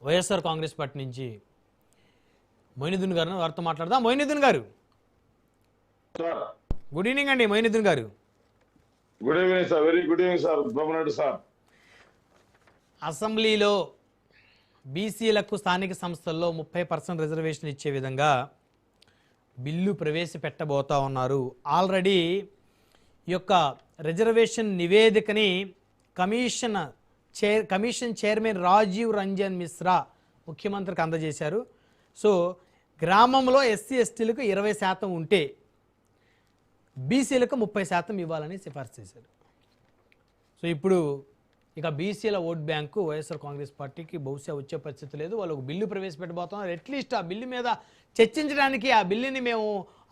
YSR Congress party నుంచి మొయినుద్దీన్ గారు వారితో మాట్లాడదాం. మొయినుద్దీన్ గారు, గుడ్ ఈవినింగ్ అండి. మొయినుద్దీన్ గారు, good evening sir. Very good evening sir. Brahmanaidu sir, అసెంబ్లీలో బీసీలకు స్థానిక సంస్థల్లో 30% రిజర్వేషన్ ఇచ్చే విధంగా బిల్లు ప్రవేశపెట్టబోతా ఉన్నారు. ఆల్రెడీ ఈ యొక్క రిజర్వేషన్ నివేదికని కమిషన్ చైర్మన్ రాజీవ్ రంజన్ మిశ్రా ముఖ్యమంత్రికి అందజేశారు. సో గ్రామంలో ఎస్సీ ఎస్టీలకు 20% ఉంటే బీసీలకు 30% ఇవ్వాలని సిఫార్సు చేశారు. సో ఇప్పుడు ఇక బీసీల ఓట్ బ్యాంకు వైఎస్ఆర్ కాంగ్రెస్ పార్టీకి బహుశా వచ్చే పరిస్థితి లేదు. వాళ్ళు ఒక బిల్లు ప్రవేశపెట్టబోతున్నారు. అట్లీస్ట్ ఆ బిల్లు మీద చర్చించడానికి, ఆ బిల్లుని మేము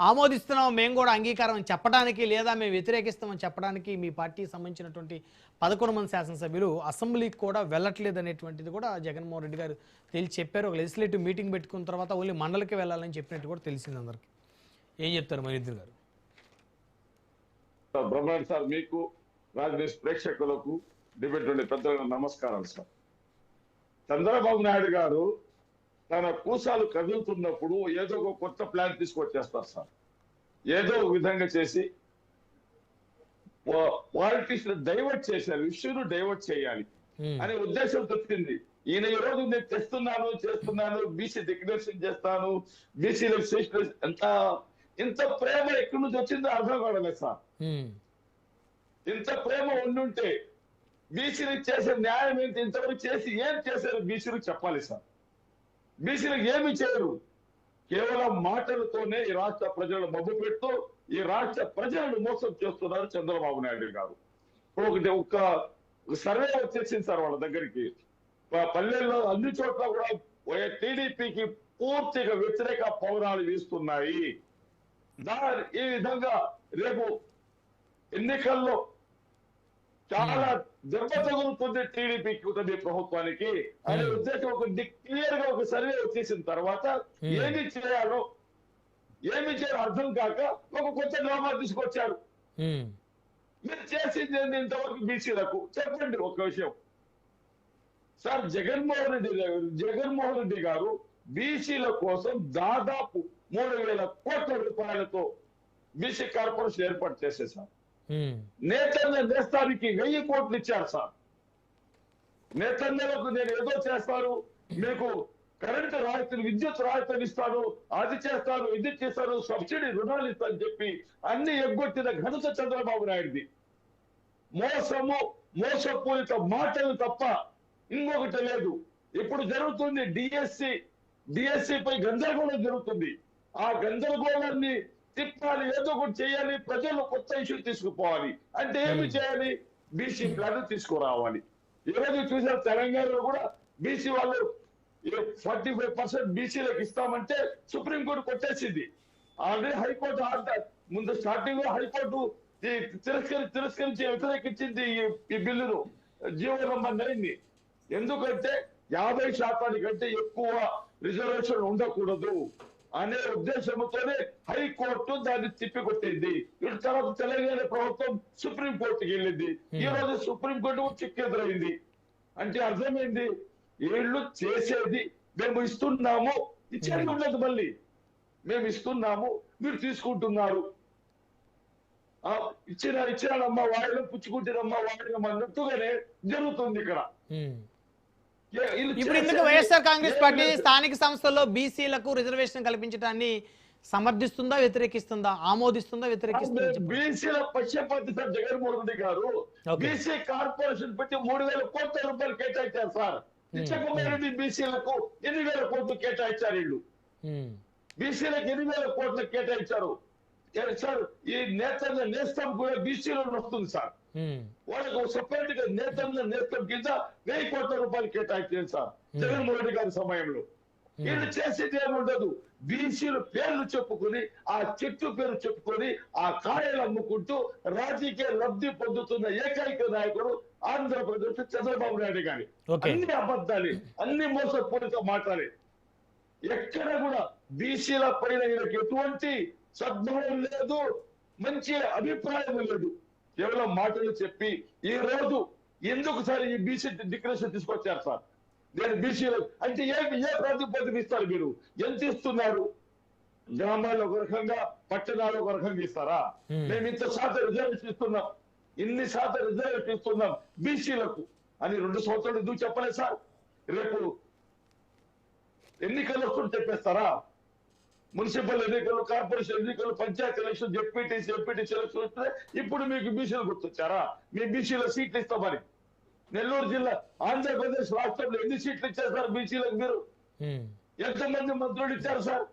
ఆమోదిస్తున్నాం, మేము కూడా అంగీకారం చెప్పడానికి, లేదా మేము వ్యతిరేకిస్తామని చెప్పడానికి మీ పార్టీకి సంబంధించినటువంటి 11 మంది శాసనసభ్యులు అసెంబ్లీకి కూడా వెళ్ళట్లేదు అనేటువంటిది కూడా జగన్మోహన్ రెడ్డి గారు తేల్చి చెప్పారు. ఒక లెజిస్లేటివ్ మీటింగ్ పెట్టుకున్న తర్వాత ఓన్లీ మండలికి వెళ్ళాలని చెప్పినట్టు కూడా తెలిసింది అందరికీ. ఏం చెప్తారు మొయినుద్దీన్ గారు? బ్రహ్మనాయుడు సార్, మీకు రాజనీతి ప్రేక్షకులకు డిబేట్ ఉండే పెద్దలకు నమస్కారాలు సార్. చంద్రబాబు నాయుడు గారు తన కూసాలు కదులుతున్నప్పుడు ఏదో ఒక కొత్త ప్లాన్ తీసుకొచ్చేస్తారు సార్. ఏదో ఒక విధంగా చేసి పాలిటిక్స్ డైవర్ట్ చేశారు, ఇష్యూను డైవర్ట్ చేయాలి అనే ఉద్దేశంతో వచ్చింది. ఈయన ఈ రోజు నేను చేస్తున్నాను, బీసీ డిక్లరేషన్ చేస్తాను, బీసీ ఇంత ప్రేమ ఎక్కడి నుంచి వచ్చిందో అర్థం కావడలేదు సార్. ఇంత ప్రేమ ఉండుంటే బీసీలకు చేసే న్యాయం ఏంటి, ఇంతవరకు చేసి ఏం చేశారు బీసీలకు చెప్పాలి సార్. బీసీలకు ఏమి చేయరు, కేవలం మాటలతోనే ఈ రాష్ట్ర ప్రజలను మబ్బు పెడుతూ ఈ రాష్ట్ర ప్రజలను మోసం చేస్తున్నారు చంద్రబాబు నాయుడు గారు. ఇప్పుడు ఒక సర్వే వచ్చేసింది సార్ వాళ్ళ దగ్గరికి. పల్లెల్లో అన్ని చోట్ల కూడా టీడీపీకి పూర్తిగా వ్యతిరేక పౌరాలు వీస్తున్నాయి. ఈ విధంగా రేపు ఎన్నికల్లో చాలా దెబ్బ తగులుతుంది టీడీపీకి, ప్రభుత్వానికి అనే ఉద్దేశం ఒక క్లియర్ గా ఒక సర్వే వచ్చేసిన తర్వాత ఏమి చేయాలో అర్థం కాక ఒక కొత్త డ్రామా తీసుకొచ్చారు. మీరు చేసింది ఇంతవరకు బీసీలకు చెప్పండి ఒక విషయం సార్. జగన్మోహన్ రెడ్డి గారు బీసీల కోసం దాదాపు 3,000 కోట్ల రూపాయలతో బీసీ కార్పొరేషన్ ఏర్పాటు చేసేసారు. నేతానికి 1000 కోట్లు ఇచ్చారు సార్. నేతన్నలకు నేను ఏదో చేస్తాను, మీకు కరెంటు రాయితీలు, విద్యుత్ రాయితీలు ఇస్తాను, అది చేస్తాను, ఇది చేస్తాను, సబ్సిడీ రుణాలు ఇస్తాను చెప్పి అన్ని ఎగ్గొట్టిన ఘనత చంద్రబాబు నాయుడుది. మోసపూరిత మాటలు తప్ప ఇంకొకటి లేదు. ఇప్పుడు జరుగుతుంది డిఎస్సి పై గందరగోళం జరుగుతుంది. ఆ గందరగోళాన్ని తిప్పాలి, ఏదో ఒకటి చేయాలి, ప్రజలు కొత్త ఇష్యూ తీసుకుపోవాలి. అంటే ఏమి చేయాలి, బీసీ ప్లాన్ తీసుకురావాలి. ఈరోజు చూసారు తెలంగాణలో కూడా బీసీ వాళ్ళు 45% బీసీలకు ఇస్తామంటే సుప్రీంకోర్టు కొట్టేసింది. ఆల్రెడీ హైకోర్టు ముందు స్టార్టింగ్ లో హైకోర్టు తిరస్కరించి వ్యతిరేకించింది ఈ బిల్లును, జీవో నంబర్ 9ని. ఎందుకంటే 50% కంటే ఎక్కువ రిజర్వేషన్ ఉండకూడదు అనే ఉద్దేశంతోనే హైకోర్టు దాన్ని తిప్పికొట్టింది. ఇటు తర్వాత తెలంగాణ ప్రభుత్వం సుప్రీంకోర్టుకి వెళ్ళింది. ఈ రోజు సుప్రీంకోర్టు చిక్కెదురైంది. అంటే అర్థమైంది, వీళ్ళు చేసేది మేము ఇస్తున్నాము, ఇచ్చేది ఉండదు. మళ్ళీ మేము ఇస్తున్నాము, మీరు తీసుకుంటున్నారు. ఇచ్చినాడమ్మా వాడిని, పుచ్చుకుంటున్నమ్మా వాడిని అన్నట్టుగానే జరుగుతుంది ఇక్కడ. ఇప్పుడు ఇందుకు వైఎస్ఆర్ కాంగ్రెస్ పార్టీ స్థానిక సంస్థల్లో బీసీలకు రిజర్వేషన్ కల్పించడాన్ని సమర్థిస్తుందా, వ్యతిరేకిస్తుందా, ఆమోదిస్తుందా, వ్యతిరేకిస్తుందా? బీసీల పక్షపాతి సార్ జగన్మోహన్ రెడ్డి గారు. బీసీ కార్పొరేషన్ పెట్టి 3,000 కోట్ల రూపాయలు కేటాయించారు సార్. ఇచ్చకపోయినది బీసీలకు 8,000 కోట్లు కేటాయించారు. వీళ్ళు బీసీలకు 8,000 కోట్లు కేటాయించారు సార్. ఈ నేస్తం కూడా బీసీలో వస్తుంది సార్. వాళ్ళకు సెపరేట్ గా నేస్తం కింద 1,000 కోట్ల రూపాయలు కేటాయించారు సార్ జగన్మోహన్ రెడ్డి గారి సమయంలో. వీళ్ళు చేసేది ఏమి ఉండదు. బీసీలు పేర్లు చెప్పుకొని, ఆ చెట్టు పేరు చెప్పుకొని, ఆ కాయలు అమ్ముకుంటూ రాజకీయ లబ్ధి పొందుతున్న ఏకైక నాయకుడు ఆంధ్రప్రదేశ్ చంద్రబాబు నాయుడు గారి. అన్ని అబద్ధాలు, అన్ని మోసపూరిత మాట్లాడి, ఎక్కడ కూడా బీసీల పైన వీళ్ళకి ఎటువంటి సద్భావం లేదు, మంచి అభిప్రాయం లేదు. కేవలం మాటలు చెప్పి ఈ రోజు ఎందుకు సార్ ఈ బీసీ డిక్లరేషన్ తీసుకొచ్చారు సార్? నేను బీసీలకు అంటే ఏ ప్రాతిపదిక ఇస్తారు మీరు? ఎంత ఇస్తున్నారు? గ్రామాల్లో ఒక రకంగా, పట్టణాల్లో ఒక రకంగా ఇస్తారా? మేము ఇంత శాతం రిజర్వేషన్ ఇస్తున్నాం, ఇన్ని శాతం రిజర్వేషన్ ఇస్తున్నాం బీసీలకు అని 2 సంవత్సరాలు ఎందుకు చెప్పలేదు సార్? రేపు ఎన్నికలు వస్తుంది చెప్పేస్తారా? మున్సిపల్ ఎన్నికలు, కార్పొరేషన్ ఎన్నికలు, పంచాయతీ ఎలక్షన్, జెడ్పీటీసీ ఎలక్షన్ వస్తే ఇప్పుడు మీకు బీసీలు గుర్తొచ్చారా? మీ బీసీల సీట్లు ఇస్తామని. నెల్లూరు జిల్లా, ఆంధ్రప్రదేశ్ రాష్ట్రంలో ఎన్ని సీట్లు ఇచ్చారు సార్ బీసీలకు మీరు? ఎంతమంది మంత్రులు ఇచ్చారు సార్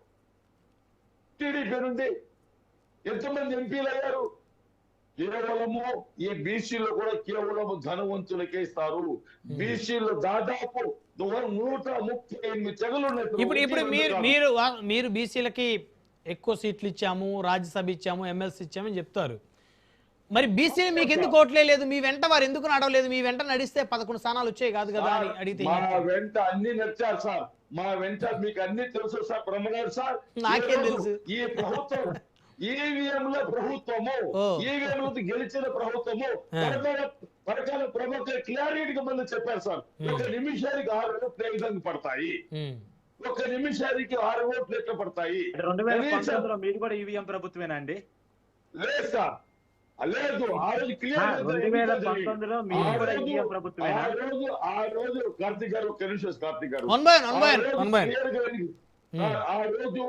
టీడీపీ నుండి? ఎంతమంది ఎంపీలు అయ్యారు? కేవలము ఈ బీసీలో కూడా కేవలం ధనవంతులకే ఇస్తారు. బీసీలో దాదాపు 138 తెగలు ఉన్నాయి. ఇప్పుడు మీరు బీసీలకి ఎక్కువ సీట్లు ఇచ్చాము, రాజ్యసభ ఇచ్చాము, ఎమ్మెల్సీ ఇచ్చామని చెప్తారు. మరి బీసీ మీకు ఎందుకు ఓట్లే లేదు? మీ వెంట వారు ఎందుకు నడవలేదు? మీ వెంట నడిస్తే 11 స్థానాలు వచ్చాయి కాదు కదా అని అడిగితే మా వెంట అన్ని నడిచారు సార్. మా వెంట మీకు అన్ని తెలుసు సార్ బ్రహ్మగారు సార్. నాకేం తెలుసు? ఈ ప్రభుత్వం ఈవీఎంల ప్రభుత్వము, ఈవీఎంలు గెలిచిన ప్రభుత్వము, పరకాల ప్రభాకర్ క్లారిటీగా మళ్ళీ చెప్పారు సార్. 1 నిమిషానికి 6 ఓట్లు ఏ విధంగా పడతాయి, 1 నిమిషానికి 6 ఓట్లు ఎట్లా పడతాయి? 2019లో మీరు కూడా ఈవీఎం ప్రభుత్వమేనా అండి? లేదు సార్, లేదు. ఆ రోజు క్లియర్, 2019లో మీరు కూడా ఈవీఎం ప్రభుత్వమేనా? ఆ రోజు కార్తీక్ గారు, ఒక నిమిషం కార్తీక్ గారు, ఆ రోజు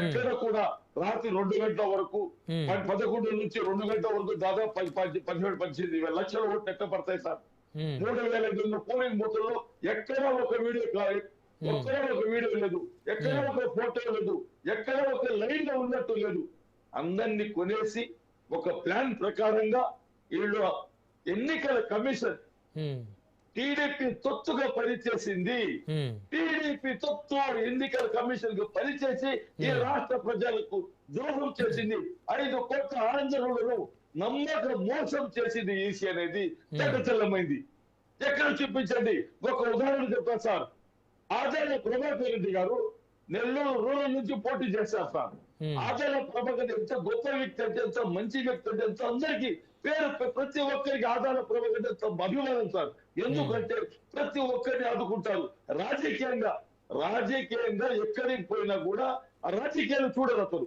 ఎక్కడ కూడా రాత్రి 2 గంటల వరకు, 11 నుంచి 2 గంటల వరకు దాదాపు 17-18 లక్షల ఓట్లు ఎక్కడ పడతాయి సార్? 3,000 పోలింగ్ బూతుల్లో ఎక్కడ ఒక వీడియో లేదు, ఎక్కడ ఒక ఫోటో లేదు, ఎక్కడ ఒక లైన్ లో ఉన్నట్టు లేదు. అందరినీ కొనేసి ఒక ప్లాన్ ప్రకారంగా వీళ్ళు ఎన్నికల కమిషన్ టీడీపీ తొత్తుగా పనిచేసింది. టీడీపీ తొత్తు ఎన్నికల కమిషన్ కు పనిచేసి ఈ రాష్ట్ర ప్రజలకు ద్రోహం చేసింది. 5 కోట్ల ఆంధ్రులను నమ్మక మోసం చేసింది ఈసీ అనేది చట్టచల్లమైంది. ఎక్కడ చూపించండి? ఒక ఉదాహరణ చెప్తాను సార్. ఆదాయ ప్రభాకర్ రెడ్డి గారు నెల్లూరు రూరల్ నుంచి పోటీ చేశారు సార్. ఆదాయ ప్రభాకర్ ఎంత గొప్ప వ్యక్తి అంటే, ఎంత మంచి వ్యక్తి అంటే, ఎంత అందరికీ పేరు, ప్రతి ఒక్కరికి ఆదాయ ప్రభాకర్ ఎంత అభిమానం సార్. ఎందుకంటే ప్రతి ఒక్కరిని ఆదుకుంటారు. రాజకీయంగా ఎక్కడికి పోయినా కూడా రాజకీయాలు చూడరు అతను.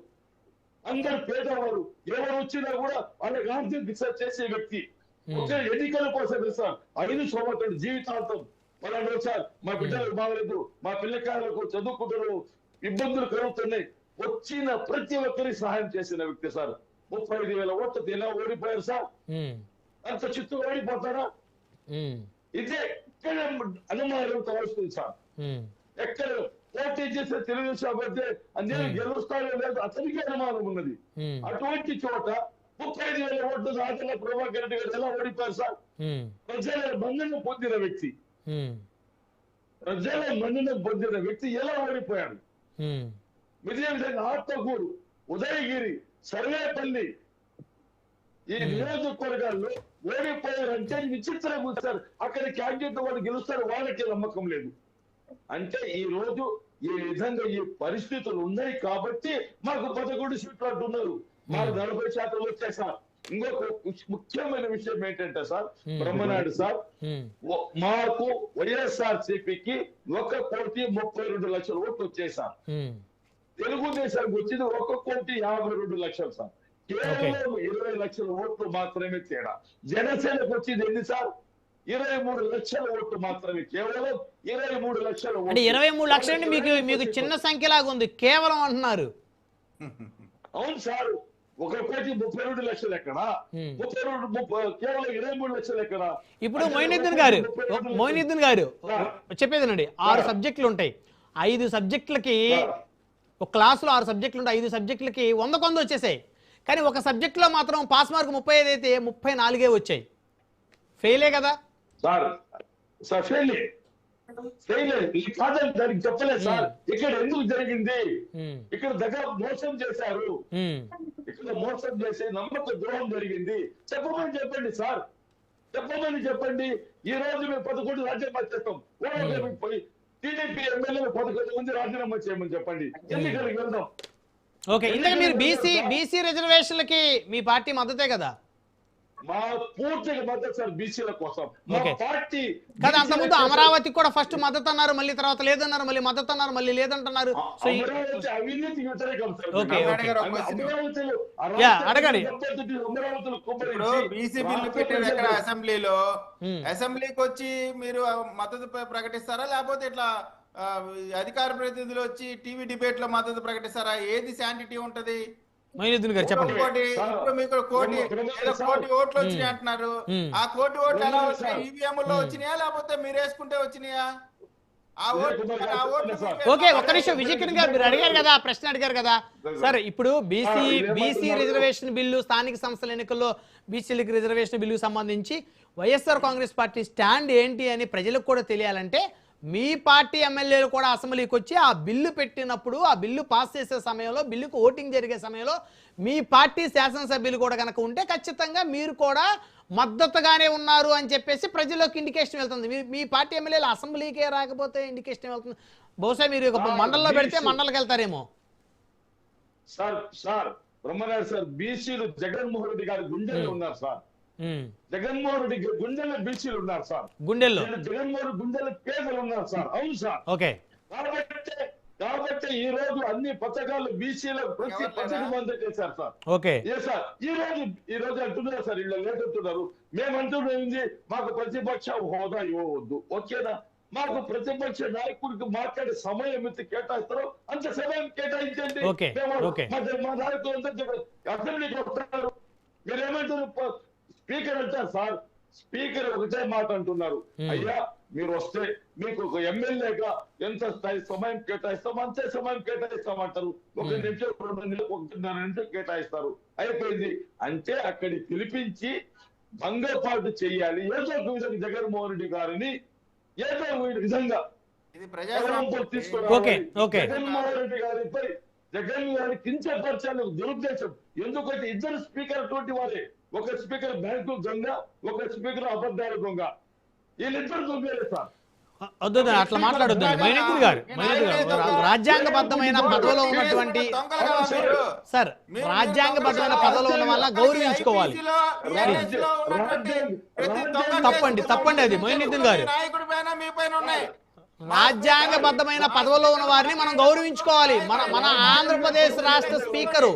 అందరు పేదవారు ఎవరు వచ్చినా కూడా వాళ్ళకి ఆర్థిక చేసే వ్యక్తి. ఒక ఎన్నికల కోసం సార్ 5 సంవత్సరాలు జీవితాంతం పలానా సార్ మా బిడ్డలకు బాగలేదు, మా పిల్లకాయలకు చదువుకుంటారు, ఇబ్బందులు కలుగుతున్నాయి, వచ్చిన ప్రతి ఒక్కరికి సహాయం చేసిన వ్యక్తి సార్. 35,000 ఓట్లతో ఎలా ఓడిపోయారు సార్? అంత చిత్తుగా ఓడిపోతారా? ఇదే ఇక్కడ అనుమానం వస్తుంది సార్. ఎక్కడ పోటీ చేసే తెలుగుదేశం అభ్యర్థి అందరూ గెలుస్తారో లేదు అతనికి అనుమానం ఉన్నది. అటువంటి చోట 35,000 ఓట్లు ఆదరణ ప్రభాకర్ రెడ్డి గారు ఎలా ఓడిపోయారు సార్? ప్రజల మన్నన పొందిన వ్యక్తి, ఎలా ఓడిపోయాడు? ఇదే విధంగా ఆత్మకూరు, ఉదయగిరి, సర్వేపల్లి ఈ నియోజకవర్గాల్లో ఓడిపోయారంటే విచిత్రంగా సార్. అక్కడ క్యాండిడేట్ వాళ్ళు గెలుస్తారు, వాళ్ళకి నమ్మకం లేదు. అంటే ఈ రోజు ఈ విధంగా ఈ పరిస్థితులు ఉన్నాయి కాబట్టి మాకు 11 సీట్లు అంటున్నారు, మాకు 40% వచ్చాయి సార్. ఇంకొక ముఖ్యమైన విషయం ఏంటంటే సార్, బ్రహ్మనాయుడు సార్, మాకు వైఎస్ఆర్సీపీకి 1,32,00,000 ఓట్లు వచ్చాయి సార్. తెలుగుదేశానికి వచ్చింది 1,52,00,000 సార్. కేవలం 20 లక్షల ఓట్లు మాత్రమే తేడా. జనసేనకు వచ్చింది ఎన్ని సార్? 23 లక్షల ఓట్లు మాత్రమే. కేవలం 23 లక్షల ఓట్లు. 23 లక్షలు అంటే మీకు చిన్న సంఖ్యలాగా ఉంది, కేవలం అంటున్నారు. అవును సార్, 1,32,00,000 ఎక్కడ? కేవలం 23 లక్షలు ఎక్కడ? ఇప్పుడు మొయినుద్దీన్ గారు చెప్పేదేనండి, 6 సబ్జెక్టులు ఉంటాయి. 5 సబ్జెక్టులకి ఒక క్లాసులో 6 సబ్జెక్టులు ఉంటాయి. 5 సబ్జెక్టులకి 100 వచ్చేసాయి. కానీ ఒక సబ్జెక్టులో మాత్రం పాస్ మార్క్ 35 అయితే 34 వచ్చాయి. ఫెయిలే కదా సార్? ఫెయిలే కాదని దానికి చెప్పలేదు సార్. ఇక్కడ ఎందుకు జరిగింది? ఇక్కడ దగ్గర మోసం చేశారు, ఇక్కడ మోసం చేసి నమ్మక ద్రోహం జరిగింది. చెప్పండి సార్, చెప్పండి. ఈ రోజు మేము 11 రాజ్యసభ చేస్తాం, టీడీపీ ఎమ్మెల్యేలు 11 మంది రాజీనామా చేయమని చెప్పండి, ఎన్నికలకు వెళ్దాం. ఓకే, ఇంతకు మీరు బీసీ రిజర్వేషన్లకి మీ పార్టీ మద్దతే కదా? మా పూర్తిగా మద్దతు సార్ బీసీల కోసం మా Okay. పార్టీ కదా అంతకుముందు అమరావతి కూడా ఫస్ట్ మద్దతు అన్నారు, మళ్ళీ తర్వాత లేదన్నారు, మళ్ళీ మద్దతు అన్నారు, మళ్ళీ లేదంటున్నారు. సో అమరావతి అవినీతి వ్యతిరేకం సార్. Okay, okay. అమరావతిలో Yeah, అడగండి. అమరావతిలో ఇప్పుడు బీసీ బిల్లు పెట్టారు ఎక్కడ అసెంబ్లీలో, అసెంబ్లీకి వచ్చి మీరు మద్దతు ప్రకటిస్తారా, లేకపోతే ఇట్లా అధికార ప్రతినిధులు వచ్చి టీవీ డిబేట్ లో మద్దతు ప్రకటిస్తారా? ఏది శాంటిటీ ఉంటది? మొయినుద్దీన్ గారు చెప్పండి. ఇప్పుడు మీకు కోటి ఓట్లు వచ్చినాయి అంటున్నారు. ఆ కోటి ఓట్లు ఎలా వచ్చినాయి? ఈవీఎం లో వచ్చినాయా, లేకపోతే మీరు వేసుకుంటే వచ్చినాయా? ఆ ఓట్లు ఓకే, ఒక్క నిమిషం విజయ్ కిరణ్ గారు, మీరు అడిగారు కదా, ప్రశ్న అడిగారు కదా సార్. ఇప్పుడు బీసీ రిజర్వేషన్ బిల్లు, స్థానిక సంస్థల ఎన్నికల్లో బీసీలకు రిజర్వేషన్ బిల్లుకు సంబంధించి వైఎస్ఆర్ కాంగ్రెస్ పార్టీ స్టాండ్ ఏంటి అని ప్రజలకు కూడా తెలియాలంటే మీ పార్టీ ఎమ్మెల్యేలు కూడా అసెంబ్లీకి వచ్చి ఆ బిల్లు పెట్టినప్పుడు, ఆ బిల్లు పాస్ చేసే సమయంలో, బిల్లుకు ఓటింగ్ జరిగే సమయంలో మీ పార్టీ శాసనసభ్యులు కూడా కనుక ఉంటే ఖచ్చితంగా మీరు కూడా మద్దతుగానే ఉన్నారు అని చెప్పేసి ప్రజల్లోకి ఇండికేషన్ వెళ్తుంది. మీ పార్టీ ఎమ్మెల్యేలు అసెంబ్లీకే రాకపోతే ఇండికేషన్ వెళ్తుంది. బహుశా మీరు ఒక మండలంలో పెడితే మండలికి వెళ్తారేమో. సార్ బ్రహ్మనాయుడు సార్, బీసీలు జగన్మోహన్ రెడ్డి గారి గుండెల్లో ఉన్నారు సార్. జగన్మోహన్ రెడ్డి గుండెల్లో బీసీలు ఉన్నారు సార్. గుండెల్లో జగన్మోహన్ గుండెల్లో పేదలు ఉన్నారు సార్. అవును సార్. ఓకే, కాబట్టి ఈ రోజు అన్ని పథకాలు బీసీలకు ప్రతి పథకం అందజేశారు సార్. ఓకే సార్ ఈ రోజు అంటున్నారు సార్, వీళ్ళు లేదంటున్నారు. మేము అంటున్నది మాకు ప్రతిపక్ష హోదా ఇవ్వవద్దు, ఓకేనా? మాకు ప్రతిపక్ష నాయకుడికి మాట్లాడే సమయం ఎంత కేటాయిస్తారో అంత సమయం కేటాయించండి. Okay, okay. మా నాయకులు అందరూ అసెంబ్లీకి వస్తారు. మీరేమంటారు? స్పీకర్ అంటారు సార్. స్పీకర్ ఒకటే మాట అంటున్నారు, అయ్యా మీరు వస్తే మీకు ఒక ఎమ్మెల్యేగా ఎంత సమయం కేటాయిస్తాం అంతే సమయం కేటాయిస్తామంటారు. 1 నిమిషం 2 నిమిషాలు 1.5 నిమిషం కేటాయిస్తారు, అయిపోయింది. అంటే అక్కడికి పిలిపించి భంగపాటు చెయ్యాలి ఏదో ఒక విధంగా జగన్మోహన్ రెడ్డి గారిని, ఏదో విధంగా ఓకే, ఓకే. జగన్మోహన్ రెడ్డి గారిపై జగన్ గారి కించపరచాలని దురుద్దేశం. ఎందుకంటే ఇద్దరు స్పీకర్ అటువంటి వారే. ఒక స్పీకర్ బ్యాంకు దొంగ, ఒక స్పీకర్ అబద్ధాలు దొంగ. వీళ్ళిద్దరు దొంగలే సార్. అట్లా మాట్లాడొద్దండి మొయినుద్దీన్ గారు. రాజ్యాంగబద్ధమైన పదవిలో ఉన్నటువంటి సార్, రాజ్యాంగబద్ధమైన పదవిలో ఉన్న వల్ల గౌరవించుకోవాలి. తప్పండి అది మొయినుద్దీన్ గారు. రాజ్యాంగబద్ధమైన పదవిలో ఉన్న వారిని మనం గౌరవించుకోవాలి. మన ఆంధ్రప్రదేశ్ రాష్ట్ర స్పీకరు,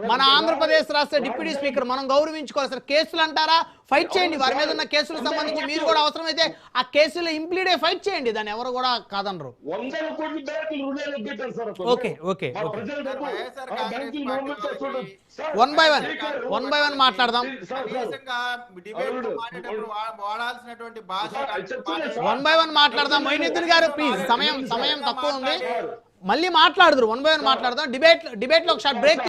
మన ఆంధ్రప్రదేశ్ రాష్ట్ర డిప్యూటీ స్పీకర్ మనం గౌరవించుకోవాలి సార్. కేసులు అంటారా, ఫైట్ చేయండి. వారి మీద ఉన్న కేసులకు సంబంధించి మీరు కూడా అవసరమైతే ఆ కేసులో ఇంప్లీడే ఫైట్ చేయండి, దాన్ని ఎవరు కూడా కాదనరు. 100 కోట్ల బ్యాంకులు రుణాలు పెట్టారు sir. Okay, okay. One by one మాట్లాడదాం. వన్ బై వన్ మాట్లాడదాం. మొయినుద్దీన్ గారు ప్లీజ్, సమయం తక్కువ ఉంది, మళ్ళీ మాట్లాడదురు. 1 by 1 మాట్లాడదాం. డిబేట్ లో ఒక షార్ట్ బ్రేక్